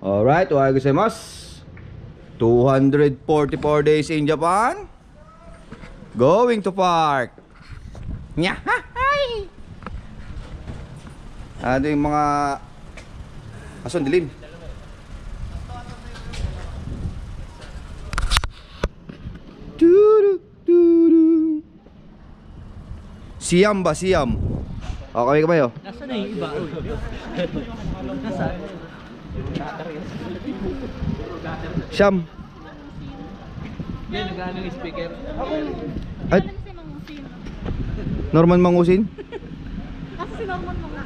Alright, ohayo gozaimasu. 244 days in Japan. Going to park. Nyahay! Ano yung mga ason dilim? Siam ba? Siam. O, kami kayo. Nasaan na yung iba? Nasaan? Siam. Hindi, nag-ano yung speaker. At Norman Mangusin. Kasi si Norman mo nga.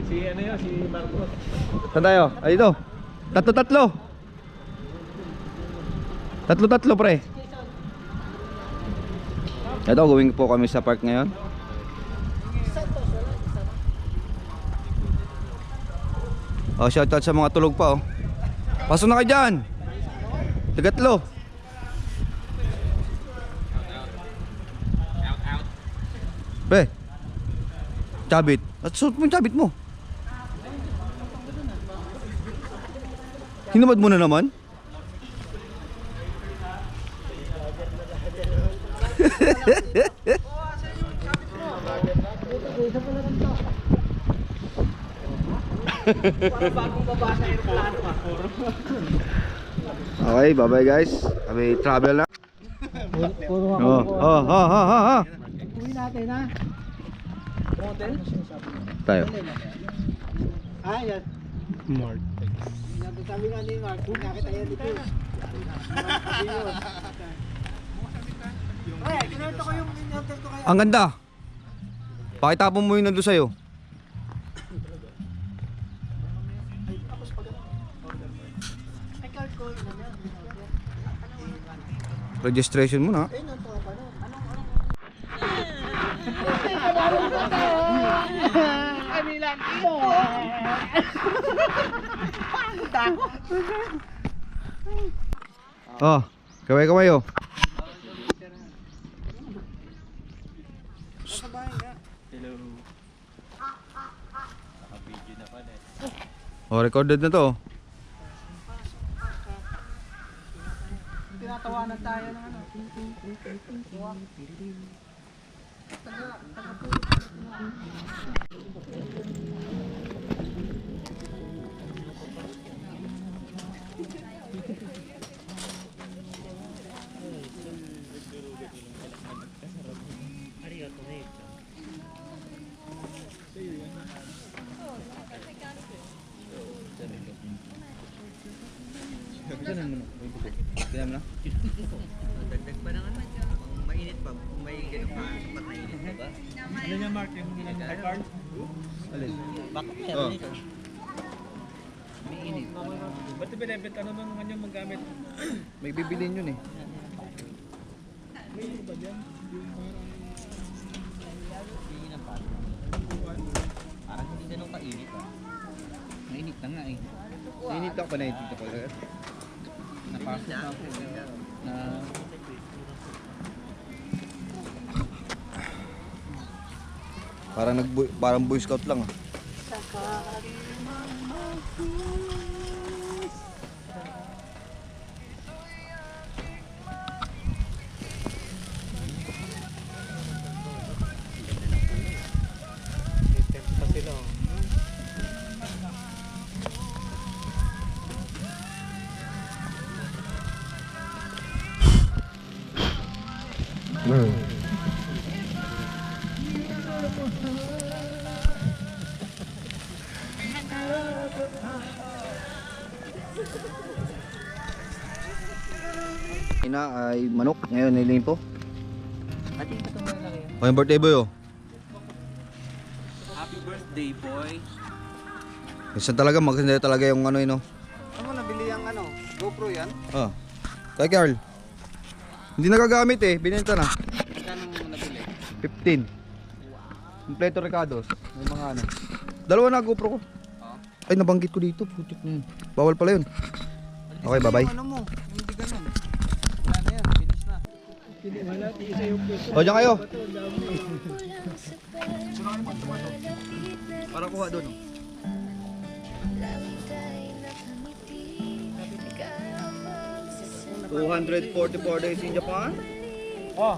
Si ano yun, si Marcos. Saan tayo? Ay, dito. Tatlo-tatlo. Tatlo-tatlo, pre. Ito, going po kami sa park ngayon. Oh, shoutout sa mga tulog pa, oh. Pasok na kayo dyan. Tagatlo. Pre, cabit. At suot mo yung cabit mo. Hinubad mo na naman. Okay, bye bye guys. Kami travel na. Uwi natin ha. Hotel? Tayo. Ah, yan. Mark. Sabi nga ni Mark, kung nakita yan dito. Ay, kinarto ko yung hotel ko kaya. Ang ganda. Pakitapon mo yung nandun sa'yo. Registration mo na. Oh, kaway-kaway oh. Hello. Video na pala. Oh, recorded na to. Tinatawanan tayo ng ano. Tignan mo na. Dagdag pa ng ano. Kung mainit pa, kung may ganun pa, sapat na init pa ba? Ano niya Mark, yung high card? Alin? Bakit Oh. nito? May init. Ba't binibit ano nung kanyang magamit? May bibilin yun eh. Yun ang parang. Parang hindi ganun kainit ah. Mainit na nga eh. Init ako pa na dito ko. Napasok na ako. Na... Parang Boy Scout lang ah. Ina ay manok, ngayon nilimpo. Ate, ito mo lang yan. O yung birthday boy oh. Happy birthday boy. Minsan talaga maganda talaga yung ano yun oh. Ano mo nabili yung ano? GoPro yan? Ah. Kay Carl. Hindi nagagamit eh, binenta na. Magkano mo nabili? 15. Kompleto Ricardos. May mga ano. Dalawa na GoPro ko. Ay nabanggit ko dito, putik na yun. Bawal pala yun. Okay, bye-bye. Ano mo? Hindi ganun. Wala na yan, finish na. O, dyan kayo. Para kuha doon. 244 days in Japan. Oh.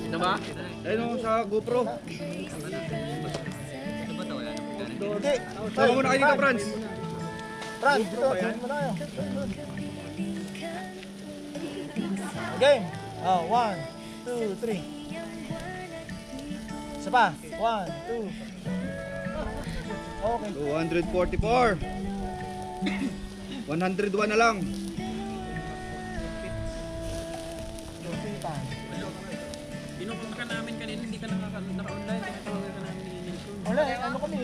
Ito ba? Ayun sa GoPro. Ito ba ito? Wala na pagkanan. Hindi. Sama mo na kayo dito, Franz. Franz, dito. Tingin mo tayo. Game. Oh, 1, 2, 3. Isa pa. 1, 2. Okay. 244. 101 na lang. Tinukong ka namin kanina, hindi ka naka-online. Tinatawagan ka namin ni Nelson. Wala, ano kami?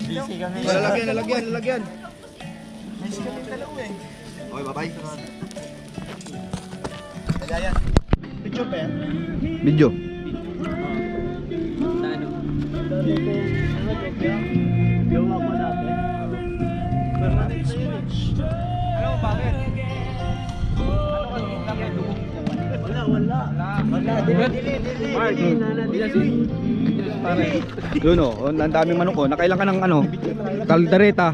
Busy kami. Lalagyan. Busy kami dalawa eh. Okay, bye-bye. Kaya yan. Picture pa yan? Video. Sa ano? Gawa ko natin. Permanent na yun eh. Ano, bakit? Ano kasi bakit? Wala. Dili. Yun o, ang daming manok o. Nakailan ka ng ano? Kaldereta.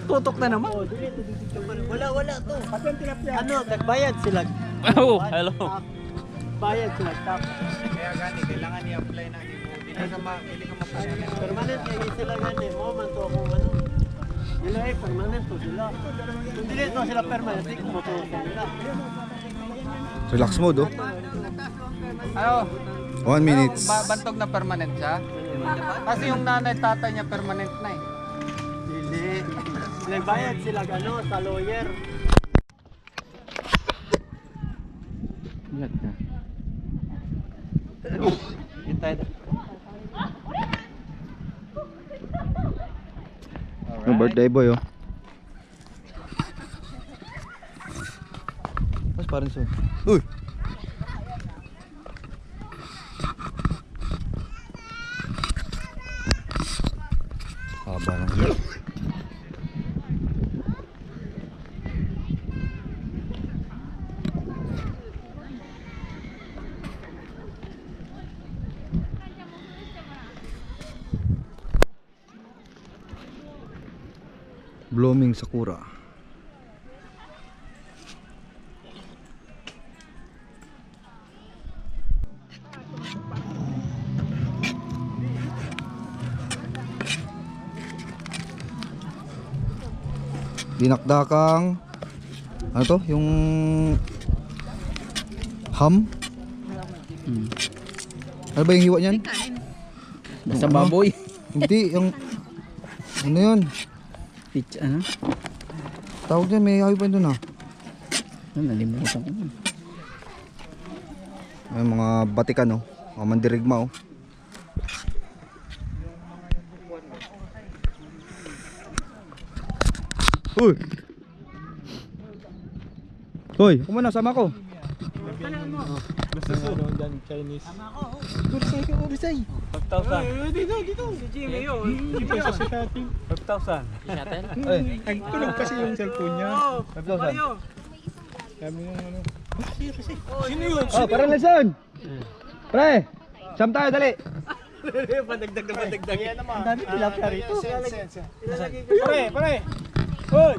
Tutok na naman. Wala to. Ano, nagbayad sila. Oh, hello. Bayad sila. Tap. Kaya gani, kailangan i-apply na hindi ka ma-permanent. Permanent kaya sila gani. Mo man to kung ano. Nila ay permanent to sila. Kung dili to sila permanent, di ko matuwa nila. Relax mode o. Ano? 1 minute. Bantog na permanent siya? Kasi yung nanay tatay niya permanent na eh. Dili. Nagbayad sila gano sa lawyer. Ingat ka. Yung birthday boy oh. Mas parang so. Uy. Haba ng hilo. Blooming sakura. Dinakdakang ano to? Yung ham? Ano ba yung hiwa niyan? Basta baboy. Hindi, yung ano yun? Ano? Tawag dyan, may hawi pa yun dun ah. Nalimutan ko. Ay, mga batikan oh. Mga mandirigma oh. Uy! Hoy, ako muna, sama ko. Basta sa ano dyan, Chinese. 5,000. Dito. Si Jimmy yun. Dito sa setting. 5,000. Ay, tulog kasi yung cellphone niya. 5,000. Sabi yung ano. Sino yun? Oh, para lesson! Pre! Sam tayo, dali! Padagdag na padagdag. Ang dami tilapia rito. Pare! Hoy!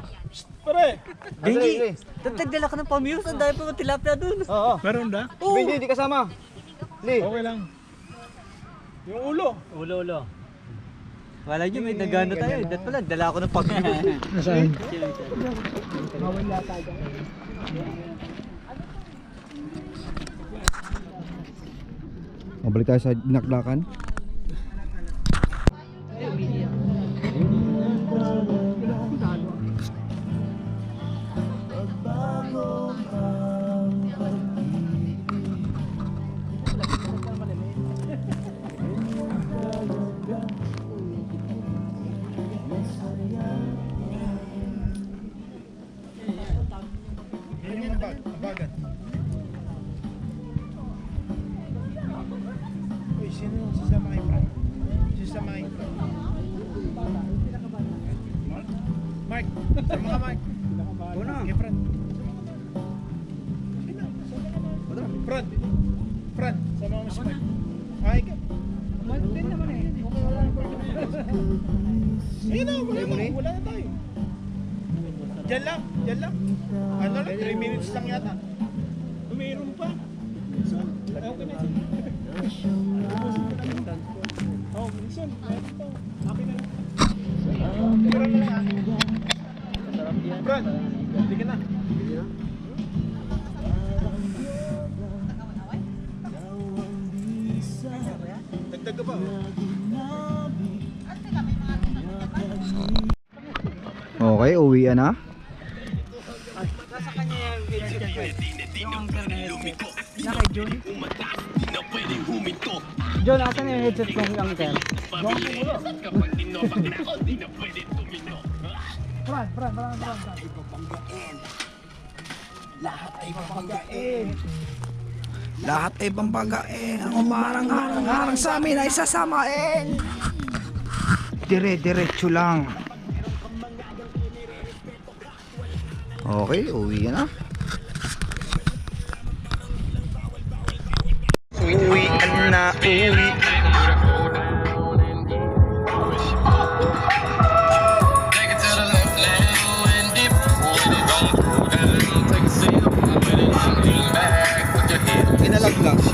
Pare! Benji, dagdala ka ng pamiyos. Ang dami pa tilapia dun. Oo. Meron na? Benji, di kasama. Li. Okay lang. Yung ulo. Ulo. Wala nyo, may nagano tayo. Dat pala, dala ako ng pamiyos. Nasaan? Mabalik tayo sa dinakdakan. Bagat. Uy, sino yung sasama kay Frank? Sasama kay Frank. Mark! Sama ka, Mark. Go na. Kay Frank. Frank! Frank! Sama mo si Mark. Ayun na, wala na tayo. Diyan lang. Ano lang, 3 minutes lang yata. Mayroon pa. So, okay na yun. Oh, minsan, meron pa. Akin na lang. Meron na lang akin. Brad, hindi ka na. Dagdag ka ba? Okay, uwi na. John, asan yung headset ng uncle? Lahat ay pampagain. Ang umarang-harang sa amin ay sasamain. Dire-diretso lang. Okay, uwi na. Uwi na, uwi. Ginalaglag.